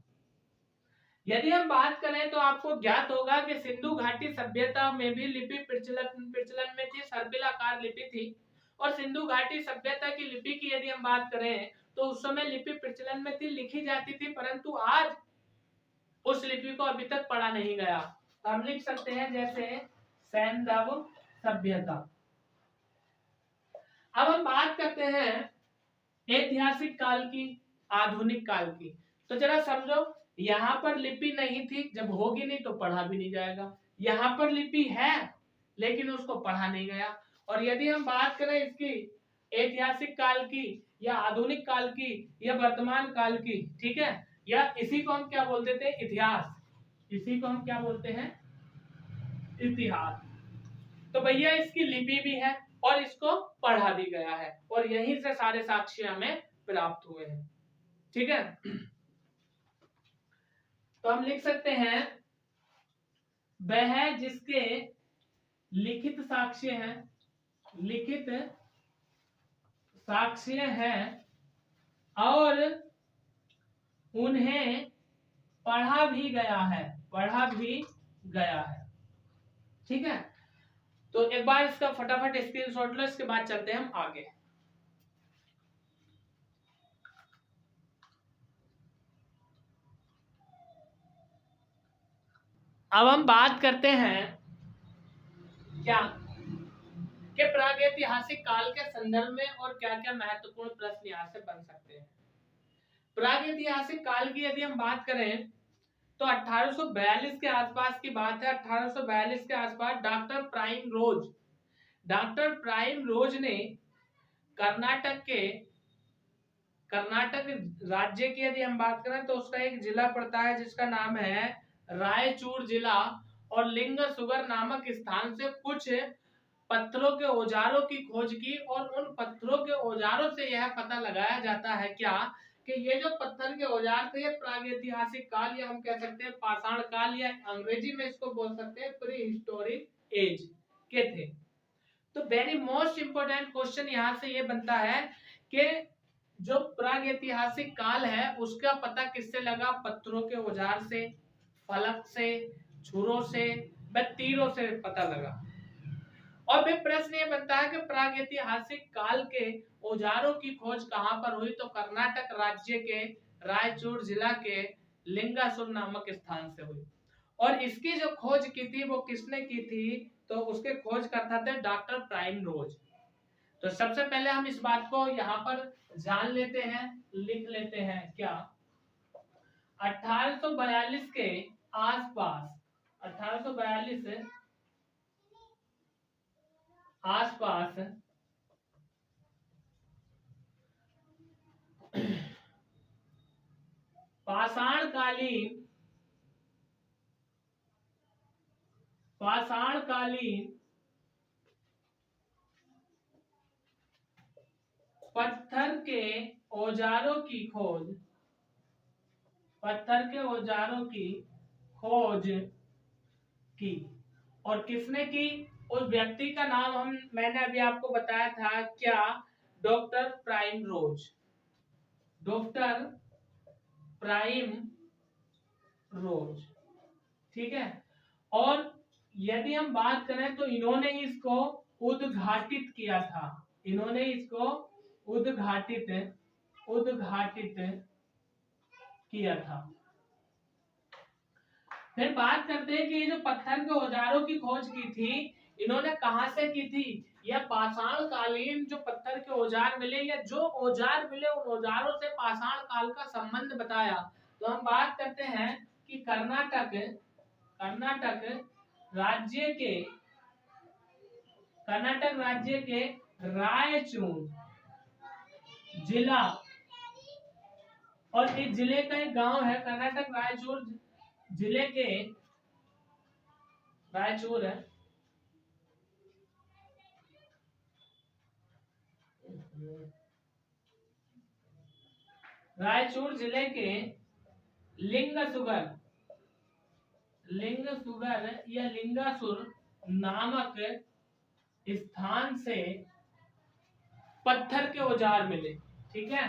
यदि हम बात करें तो आपको ज्ञात होगा कि सिंधु घाटी सभ्यता में भी लिपि प्रचलन में थी, सर्पिलाकार लिपि थी। और सिंधु घाटी सभ्यता की लिपि की यदि हम बात करें तो उस समय लिपि प्रचलन में थी, लिखी जाती थी, परंतु आज उस लिपि को अभी तक पढ़ा नहीं गया। तो हम लिख सकते हैं जैसे सैंधव सभ्यता। अब हम बात करते हैं ऐतिहासिक काल की, आधुनिक काल की। तो जरा समझो, यहाँ पर लिपि नहीं थी, जब होगी नहीं तो पढ़ा भी नहीं जाएगा। यहाँ पर लिपि है लेकिन उसको पढ़ा नहीं गया। और यदि हम बात करें इसकी ऐतिहासिक काल की या आधुनिक काल की या वर्तमान काल की, ठीक है, या इसी को हम क्या बोलते थे? इतिहास। इसी को हम क्या बोलते हैं? इतिहास। तो भैया इसकी लिपि भी है और इसको पढ़ा भी गया है और यहीं से सारे साक्ष्य हमें प्राप्त हुए हैं। ठीक है, तो हम लिख सकते हैं वह जिसके लिखित साक्ष्य हैं और उन्हें पढ़ा भी गया है। ठीक है, तो एक बार इसका फटाफट स्क्रीनशॉट लो, इसके बाद चलते हैं हम आगे। अब हम बात करते हैं क्या कि प्रागैतिहासिक काल के संदर्भ में और क्या क्या महत्वपूर्ण प्रश्न यहाँ से बन सकते हैं। प्रागैतिहासिक काल की यदि हम बात करें तो 1842 के आसपास की बात है। 1842 के आसपास डॉक्टर प्राइम रोज ने कर्नाटक राज्य की यदि हम बात करें तो उसका एक जिला पड़ता है जिसका नाम है रायचूर जिला, और लिंगसुगर नामक स्थान से कुछ पत्थरों के औजारों की खोज की, और उन पत्थरों के औजारों से यह पता लगाया जाता है क्या कि ये जो पत्थर के औजार थे ये प्रागैतिहासिक काल, या हम कह सकते हैं पाषाण काल, या अंग्रेजी में इसको बोल सकते हैं प्री हिस्टोरिक एज के थे। तो वेरी मोस्ट इंपोर्टेंट क्वेश्चन यहाँ से ये बनता है कि जो प्रागैतिहासिक काल है उसका पता किससे लगा? पत्थरों के औजार से, फलक से, छुरों से, व तीरों से पता लगा। और फिर प्रश्न ये बनता है कि प्रागैतिहासिक काल के औजारों की खोज कहां पर हुई? तो कर्नाटक राज्य के रायचूर जिला के लिंगासुर नामक स्थान से हुई। और इसकी जो खोज की थी वो किसने की थी? तो उसके खोजकर्ता थे डॉक्टर प्राइम रोज। तो सबसे पहले हम इस बात को यहाँ पर जान लेते हैं, लिख लेते हैं क्या 1842 के आसपास, 1842 आसपास पाषाणकालीन पत्थर के औजारों की खोज की। और किसने की? उस व्यक्ति का नाम मैंने अभी आपको बताया था क्या? डॉक्टर प्राइम रोज। ठीक है। और यदि हम बात करें तो इन्होंने इसको उद्घाटित किया था। फिर बात करते हैं कि ये जो पत्थर के औजारों की खोज की थी इन्होंने कहां से की थी? या पाषाण कालीन जो पत्थर के औजार मिले, या जो औजार मिले उन औजारों से पाषाण काल का संबंध बताया। तो हम बात करते हैं कि कर्नाटक राज्य के रायचूर जिला, और इस जिले का एक गांव है कर्नाटक रायचूर जिले के रायचूर है रायचूर जिले के लिंगसुगर या लिंगासुर नामक स्थान से पत्थर के औजार मिले। ठीक है,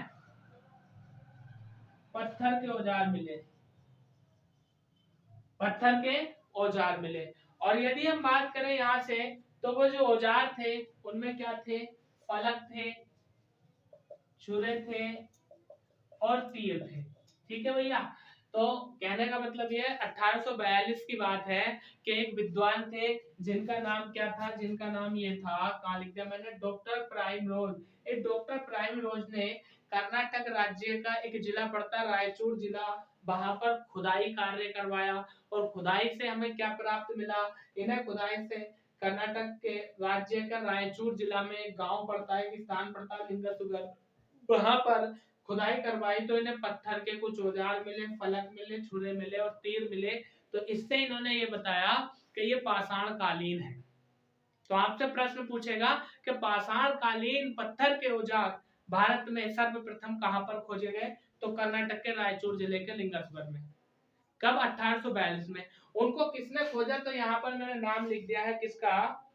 पत्थर के औजार मिले। और यदि हम बात करें यहाँ से तो वो जो औजार थे उनमें क्या थे? फलक थे, छुरे थे और तीर थे। ठीक है भैया। तो कहने का मतलब ये 1842 की बात है कि एक विद्वान थे जिनका नाम क्या था? जिनका नाम ये था, कहाँ लिख दिया मैंने, डॉक्टर प्राइम रोज। एक डॉक्टर प्राइम रोज ने कर्नाटक राज्य का एक जिला पड़ता रायचूर जिला, वहां पर खुदाई कार्य करवाया। और खुदाई से हमें क्या प्राप्त मिला? इन्हें खुदाई से कर्नाटक के राज्य का रायचूर जिला में एक गांव पड़ता है, एक स्थान पड़ता है लिंगसुगर, वहां पर खुदाई करवाई तो इन्हें पत्थर के कुछ औजार मिले, फलक मिले, छुरे मिले और तीर मिले। तो इससे इन्होंने ये बताया कि ये पाषाण कालीन है। तो आपसे प्रश्न पूछेगा कि पाषाण कालीन पत्थर के औजार भारत में सर्वप्रथम कहां पर खोजे गए? तो कर्नाटक के रायचूर जिले के लिंगसुगर में। कब? 1842 में। उनको किसने खोजा? तो यहाँ पर मैंने नाम लिख दिया है किसका?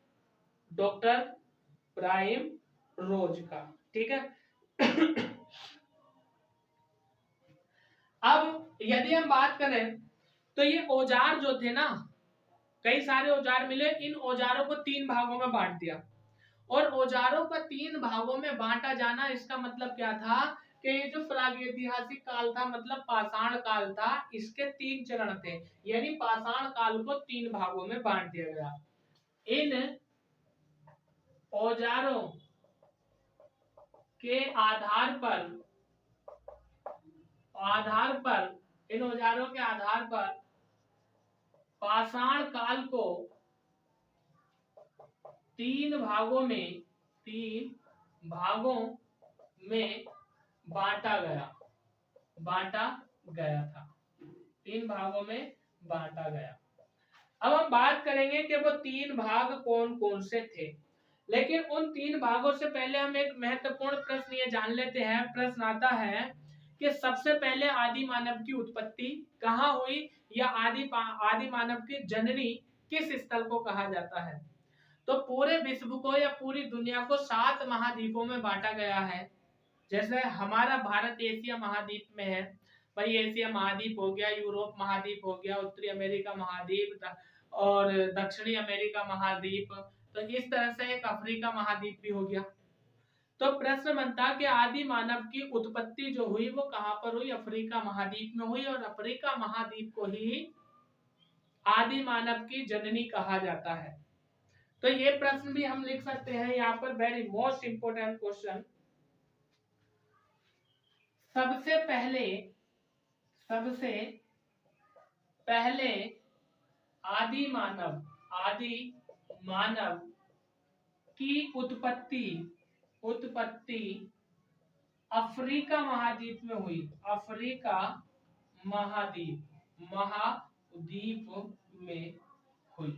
डॉक्टर प्राइम रोज का। ठीक है। अब यदि हम बात करें तो ये औजार जो थे ना, कई सारे औजार मिले, इन औजारों को 3 भागों में बांट दिया। और औजारों का 3 भागों में बांटा जाना, इसका मतलब क्या था कि ये जो प्रागैतिहासिक काल था मतलब पाषाण काल था, इसके 3 चरण थे, यानी पाषाण काल को 3 भागों में बांट दिया गया। इन औजारों के आधार पर इन औजारों के आधार पर पाषाण काल को 3 भागों में बांटा गया था। 3 भागों में बांटा गया। अब हम बात करेंगे कि वो 3 भाग कौन कौन से थे, लेकिन उन 3 भागों से पहले हम एक महत्वपूर्ण प्रश्न ये जान लेते हैं। प्रश्न आता है कि सबसे पहले आदि मानव की उत्पत्ति कहाँ हुई, या आदि मानव की जननी किस स्थल को कहा जाता है। तो पूरे विश्व को या पूरी दुनिया को 7 महाद्वीपों में बांटा गया है। जैसे हमारा भारत एशिया महाद्वीप में है, भाई एशिया महाद्वीप हो गया, यूरोप महाद्वीप हो गया, उत्तरी अमेरिका महाद्वीप और दक्षिणी अमेरिका महाद्वीप, तो इस तरह से एक अफ्रीका महाद्वीप भी हो गया। तो प्रश्न बनता कि आदि मानव की उत्पत्ति जो हुई वो कहां पर हुई, अफ्रीका महाद्वीप में हुई, और अफ्रीका महाद्वीप को ही आदि मानव की जननी कहा जाता है। तो ये प्रश्न भी हम लिख सकते हैं यहाँ पर, वेरी मोस्ट इंपोर्टेंट क्वेश्चन। सबसे पहले आदि मानव की उत्पत्ति अफ्रीका महाद्वीप में हुई। अफ्रीका महाद्वीप में हुई।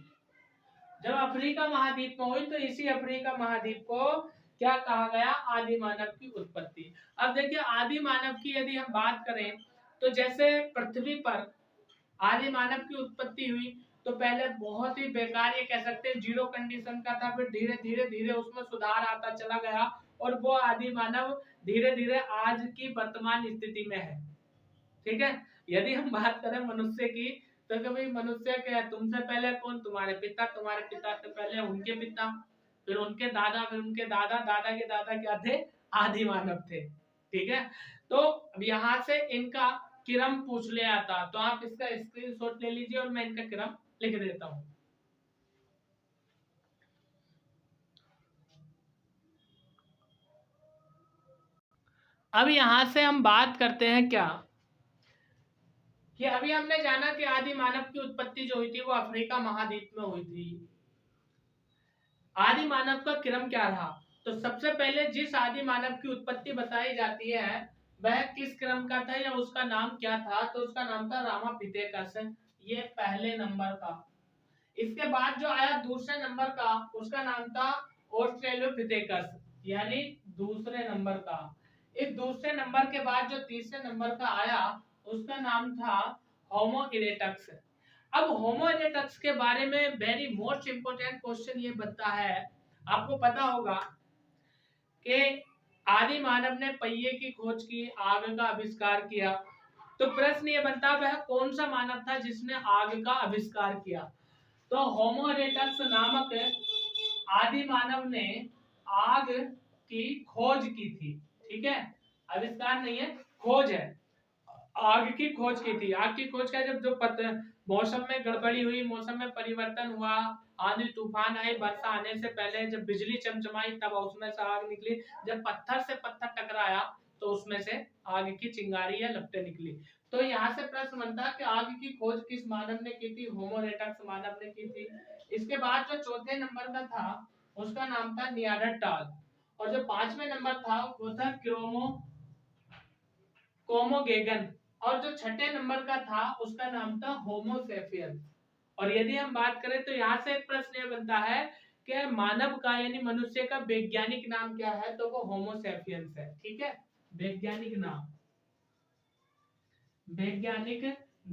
जब अफ्रीका महाद्वीप में हुई तो इसी अफ्रीका महाद्वीप को क्या कहा गया, आदि मानव की उत्पत्ति। अब देखिए आदि मानव की यदि हम बात करें तो जैसे पृथ्वी पर आदि मानव की उत्पत्ति हुई तो पहले बहुत ही बेकार, ये कह सकते हैं जीरो कंडीशन का था, फिर धीरे उसमें सुधार आता चला गया और वो आदि मानव धीरे आज की वर्तमान स्थिति में है। ठीक है, यदि हम बात करें मनुष्य की तो कभी मनुष्य के तुमसे पहले कौन, तुम्हारे पिता से पहले उनके पिता, फिर उनके दादा, फिर उनके दादा के दादा क्या थे, आदि मानव थे। ठीक है, तो यहाँ से इनका क्रम पूछ लिया था, तो आप इसका स्क्रीनशॉट ले लीजिए और मैं इनका क्रम लिख देता हूं। अब यहां से हम बात करते हैं क्या कि अभी हमने जाना कि आदि मानव की उत्पत्ति जो हुई थी वो अफ्रीका महाद्वीप में हुई थी। आदि मानव का क्रम क्या रहा, तो सबसे पहले जिस आदि मानव की उत्पत्ति बताई जाती है वह किस क्रम का था या उसका नाम क्या था, तो उसका नाम था रामापिथेकस, ये पहले नंबर का। इसके बाद जो आया दूसरे नंबर का उसका नाम था ऑस्ट्रेलोपिथेकस, यानी दूसरे नंबर का। इस दूसरे नंबर के बाद जो तीसरे नंबर का आया उसका नाम था होमो इरेक्टस। अब होमो इरेक्टस के बारे में वेरी मोस्ट इंपोर्टेंट क्वेश्चन ये बनता है, आपको पता होगा कि आदि मानव ने पहिए की खोज की, आग का आविष्कार किया, तो प्रश्न ये बनता है वह कौन सा मानव था जिसने आग का आविष्कार किया। तो होमो इरेक्टस नामक आदि मानव ने आग की खोज की थी। ठीक है, आविष्कार नहीं है, खोज है, आग की खोज की थी। आग की खोज का जब मौसम में गड़बड़ी हुई, मौसम में परिवर्तन हुआ, आंधी तूफान आए, वर्षा आने से पहले जब बिजली चमचमाई तब उसमें से आग निकली, जब पत्थर से पत्थर टकराया तो उसमें से आग की चिंगारी या लपटें निकली। तो यहाँ से प्रश्न बनता है कि आग की खोज किस मानव ने की थी, होमो इरेक्टस मानव ने की थी। इसके बाद जो चौथे नंबर का था उसका नाम था नियांडरथाल, और जो पांचवें नंबर था वो था कोमोगेगन, और जो छठे नंबर का था उसका नाम था होमो सेपियंस। और यदि हम बात करें तो यहाँ से एक प्रश्न ये बनता है कि मानव का यानी मनुष्य का वैज्ञानिक नाम क्या है, तो वो होमो सेपियंस है। ठीक है, वैज्ञानिक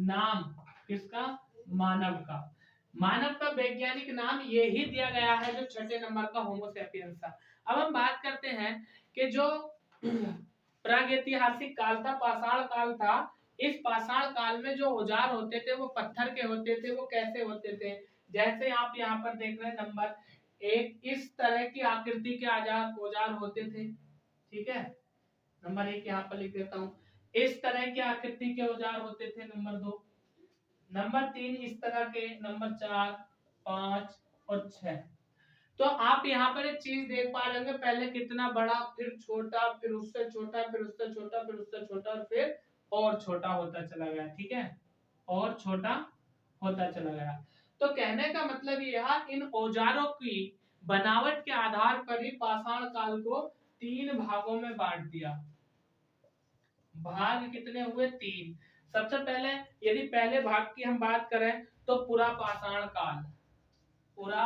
नाम किसका, मानव का। मानव का वैज्ञानिक नाम यही दिया गया है जो छठे नंबर का होमो सेपियंस था। अब हम बात करते हैं कि जो प्रागैतिहासिक काल था, पाषाण काल था, इस पाषाण काल में जो औजार होते थे वो पत्थर के होते थे। वो कैसे होते थे, जैसे आप यहाँ पर देख रहे हैं नंबर 1, इस तरह की आकृति के औजार होते थे, ठीक है। नंबर 1 यहाँ पर लिख देता हूँ, इस तरह की आकृति के औजार होते थे। नंबर 2, नंबर 3 इस तरह के, नंबर 4, 5 और 6। तो आप यहाँ पर एक चीज देख पा रहे होंगे, पहले कितना बड़ा, फिर छोटा, फिर उससे छोटा, फिर उससे छोटा, फिर उससे छोटा, और फिर और छोटा होता चला गया, ठीक है, और छोटा होता चला गया। तो कहने का मतलब ये है, इन औजारों की बनावट के आधार पर ही पाषाण काल को 3 भागों में बांट दिया। भाग कितने हुए? 3। सबसे पहले यदि पहले भाग की हम बात करें तो पुरा पाषाण काल, पुरा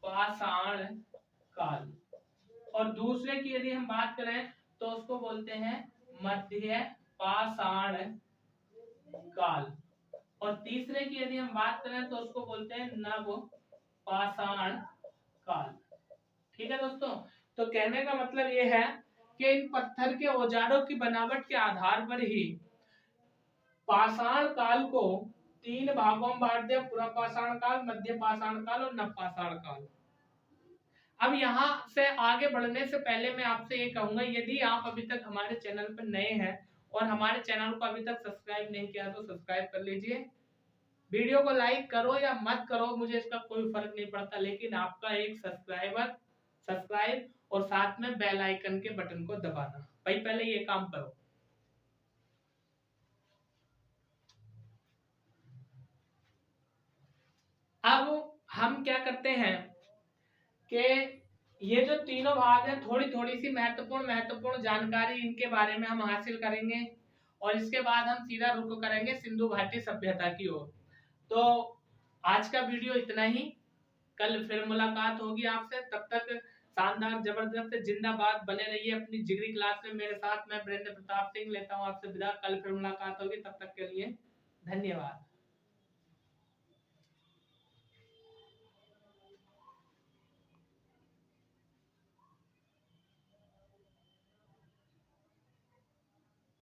पाषाण काल, और दूसरे की यदि हम बात करें तो उसको बोलते हैं मध्य पाषाण काल, और तीसरे की यदि हम बात करें तो उसको बोलते हैं नव पाषाण काल, ठीक है दोस्तों। तो कहने का मतलब ये है कि इन पत्थर के औजारों की बनावट के आधार पर ही पाषाण काल को 3 भागों में बांट दिया, पुरा पाषाण काल, मध्य पाषाण काल और नव पाषाण काल। अब यहाँ से आगे बढ़ने से पहले मैं आपसे ये कहूंगा, यदि आप अभी तक हमारे चैनल पर नए हैं और हमारे चैनल को अभी तक सब्सक्राइब नहीं किया तो सब्सक्राइब कर लीजिए। वीडियो को लाइक करो या मत करो, मुझे इसका कोई फर्क नहीं पड़ता, लेकिन आपका एक सब्सक्राइब और साथ में बेल आइकन के बटन को दबाना, भाई पहले ये काम करो। अब हम क्या करते हैं कि ये जो तीनों भाग हैं, थोड़ी थोड़ी सी महत्वपूर्ण जानकारी इनके बारे में हम हासिल करेंगे, और इसके बाद हम सीधा रुख करेंगे सिंधु घाटी सभ्यता की ओर। तो आज का वीडियो इतना ही, कल फिर मुलाकात होगी आपसे, तब तक शानदार, जबरदस्त, जिंदाबाद बने रहिए अपनी जिगरी क्लास में मेरे साथ। मैं वीरेंद्र प्रताप सिंह लेता हूँ आपसे विदा, कल फिर मुलाकात होगी, तब तक के लिए धन्यवाद।